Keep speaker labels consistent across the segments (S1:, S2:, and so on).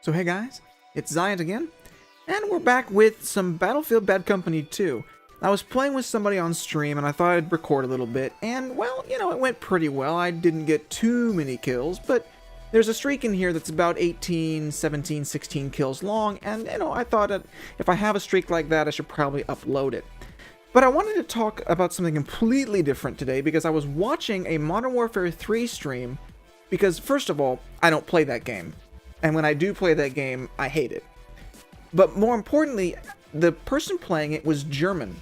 S1: So hey guys, it's Zion again, and we're back with some Battlefield Bad Company 2. I was playing with somebody on stream and I thought I'd record a little bit, and well, you know, it went pretty well. I didn't get too many kills, but there's a streak in here that's about 18, 17, 16 kills long, and you know, I thought that if I have a streak like that, I should probably upload it. But I wanted to talk about something completely different today because I was watching a Modern Warfare 3 stream because, first of all, I don't play that game. And when I do play that game, I hate it. But more importantly, the person playing it was German.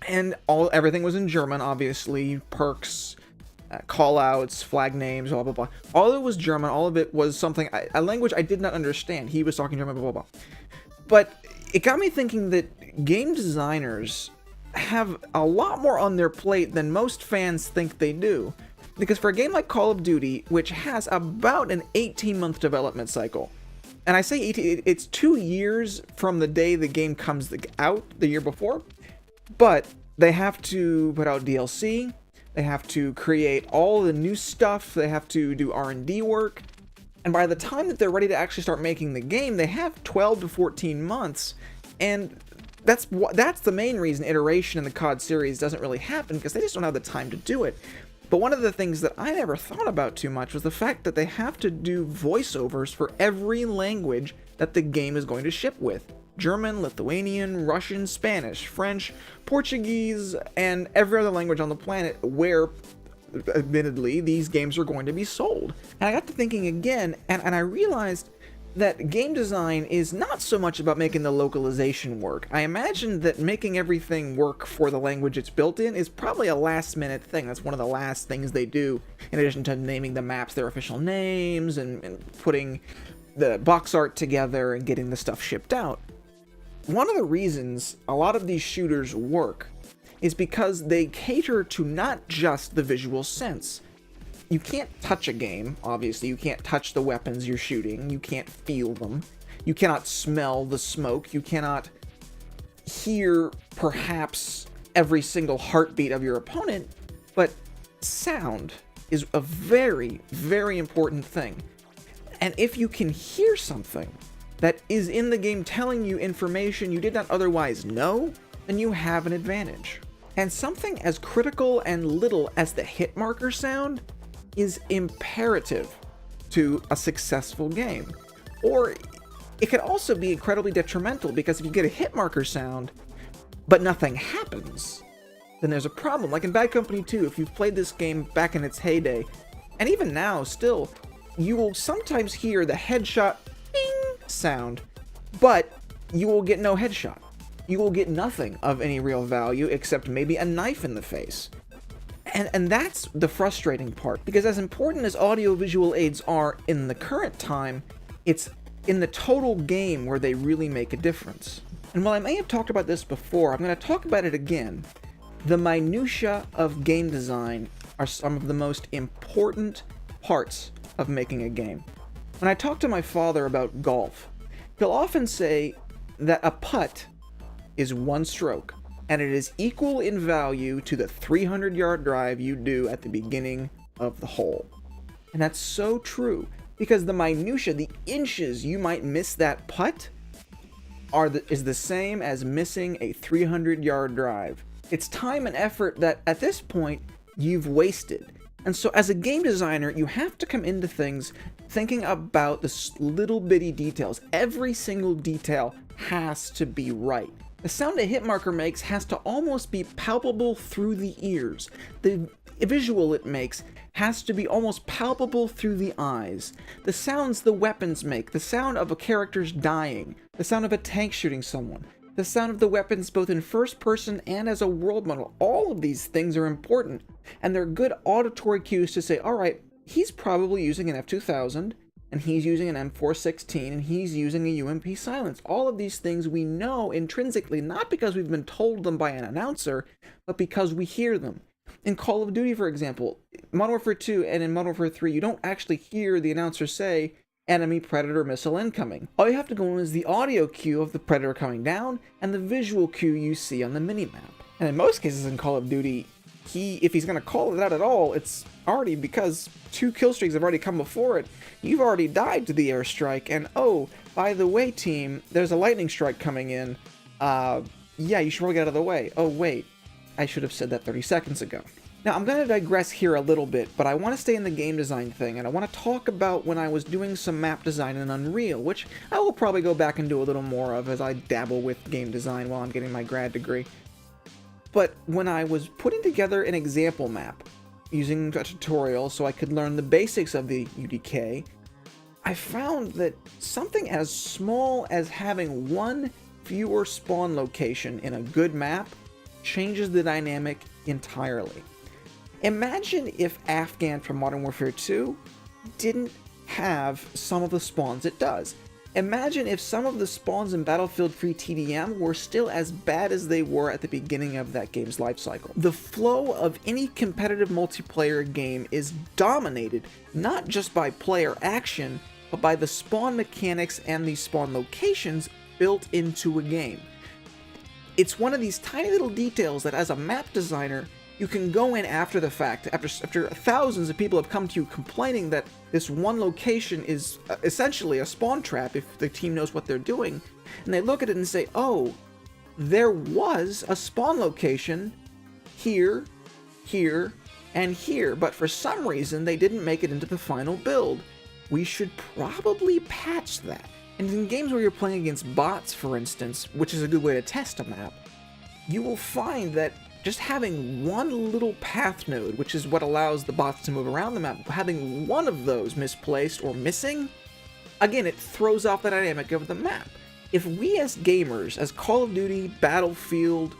S1: And everything was in German, obviously. Perks, callouts, flag names, blah, blah, blah. All of it was German. All of it was something, a language I did not understand. He was talking German, blah, blah, blah. But it got me thinking that game designers have a lot more on their plate than most fans think they do. Because for a game like Call of Duty, which has about an 18-month development cycle, and I say 18, it's 2 years from the day the game comes out the year before, but they have to put out DLC, they have to create all the new stuff, they have to do R&D work, and by the time that they're ready to actually start making the game, they have 12 to 14 months, and that's the main reason iteration in the COD series doesn't really happen, because they just don't have the time to do it. But one of the things that I never thought about too much was the fact that they have to do voiceovers for every language that the game is going to ship with. German, Lithuanian, Russian, Spanish, French, Portuguese, and every other language on the planet where, admittedly, these games are going to be sold. And I got to thinking again, and I realized that game design is not so much about making the localization work. I imagine that making everything work for the language it's built in is probably a last-minute thing. That's one of the last things they do, in addition to naming the maps their official names and putting the box art together and getting the stuff shipped out. One of the reasons a lot of these shooters work is because they cater to not just the visual sense. You can't touch a game, obviously. You can't touch the weapons you're shooting. You can't feel them. You cannot smell the smoke. You cannot hear, perhaps, every single heartbeat of your opponent. But sound is a very, very important thing. And if you can hear something that is in the game telling you information you did not otherwise know, then you have an advantage. And something as critical and little as the hit marker sound is imperative to a successful game. Or it could also be incredibly detrimental, because if you get a hit marker sound but nothing happens, then there's a problem. Like in Bad Company 2, if you've played this game back in its heyday, and even now still, you will sometimes hear the headshot bing sound, but you will get no headshot. You will get nothing of any real value except maybe a knife in the face. And that's the frustrating part, because as important as audio-visual aids are in the current time, it's in the total game where they really make a difference. And while I may have talked about this before, I'm going to talk about it again. The minutia of game design are some of the most important parts of making a game. When I talk to my father about golf, he'll often say that a putt is one stroke, and it is equal in value to the 300-yard drive you do at the beginning of the hole. And that's so true, because the minutia, the inches you might miss that putt, is the same as missing a 300-yard drive. It's time and effort that, at this point, you've wasted. And so as a game designer, you have to come into things thinking about the little bitty details. Every single detail has to be right. The sound a hit marker makes has to almost be palpable through the ears. The visual it makes has to be almost palpable through the eyes. The sounds the weapons make, the sound of a character's dying, the sound of a tank shooting someone, the sound of the weapons both in first person and as a world model, all of these things are important. And they're good auditory cues to say, alright, he's probably using an F2000, and he's using an M416, and he's using a UMP silence. All of these things we know intrinsically, not because we've been told them by an announcer, but because we hear them. In Call of Duty, for example, Modern Warfare 2 and in Modern Warfare 3, you don't actually hear the announcer say, enemy Predator missile incoming. All you have to go on is the audio cue of the Predator coming down, and the visual cue you see on the minimap. And in most cases in Call of Duty, if he's going to call it out at all, it's already because 2 kill streaks have already come before it. You've already died to the airstrike, and oh, by the way, team, there's a lightning strike coming in. Yeah, you should probably get out of the way. Oh, wait, I should have said that 30 seconds ago. Now, I'm going to digress here a little bit, but I want to stay in the game design thing, and I want to talk about when I was doing some map design in Unreal, which I will probably go back and do a little more of as I dabble with game design while I'm getting my grad degree. But when I was putting together an example map, using a tutorial so I could learn the basics of the UDK, I found that something as small as having 1 fewer spawn location in a good map changes the dynamic entirely. Imagine if Afghan from Modern Warfare 2 didn't have some of the spawns it does. Imagine if some of the spawns in Battlefield 3 TDM were still as bad as they were at the beginning of that game's lifecycle. The flow of any competitive multiplayer game is dominated not just by player action, but by the spawn mechanics and the spawn locations built into a game. It's one of these tiny little details that as a map designer, you can go in after the fact, after thousands of people have come to you complaining that this one location is essentially a spawn trap if the team knows what they're doing, and they look at it and say, oh, there was a spawn location here, here, and here, but for some reason they didn't make it into the final build. We should probably patch that. And in games where you're playing against bots, for instance, which is a good way to test a map, you will find that just having one little path node, which is what allows the bots to move around the map, having one of those misplaced or missing, again, it throws off the dynamic of the map. If we as gamers, as Call of Duty, Battlefield,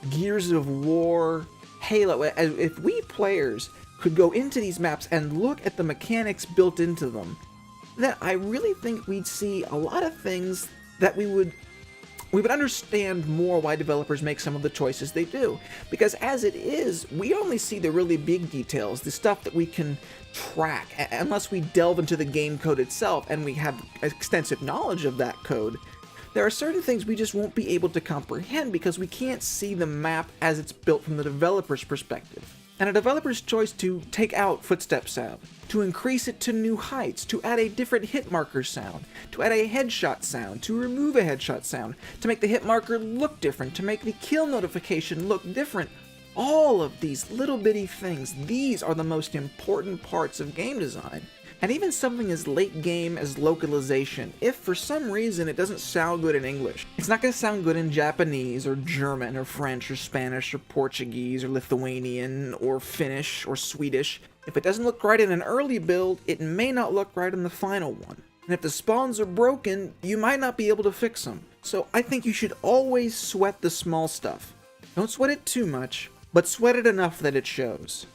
S1: Gears of War, Halo, if we players could go into these maps and look at the mechanics built into them, then I really think we'd see a lot of things that we would understand more why developers make some of the choices they do. Because as it is, we only see the really big details, the stuff that we can track, unless we delve into the game code itself and we have extensive knowledge of that code. There are certain things we just won't be able to comprehend because we can't see the map as it's built from the developer's perspective. And a developer's choice to take out footstep sound, to increase it to new heights, to add a different hit marker sound, to add a headshot sound, to remove a headshot sound, to make the hit marker look different, to make the kill notification look different. All of these little bitty things, these are the most important parts of game design. And even something as late game as localization, if for some reason it doesn't sound good in English, it's not going to sound good in Japanese or German or French or Spanish or Portuguese or Lithuanian or Finnish or Swedish. If it doesn't look right in an early build, it may not look right in the final one. And if the spawns are broken, you might not be able to fix them. So I think you should always sweat the small stuff. Don't sweat it too much, but sweat it enough that it shows.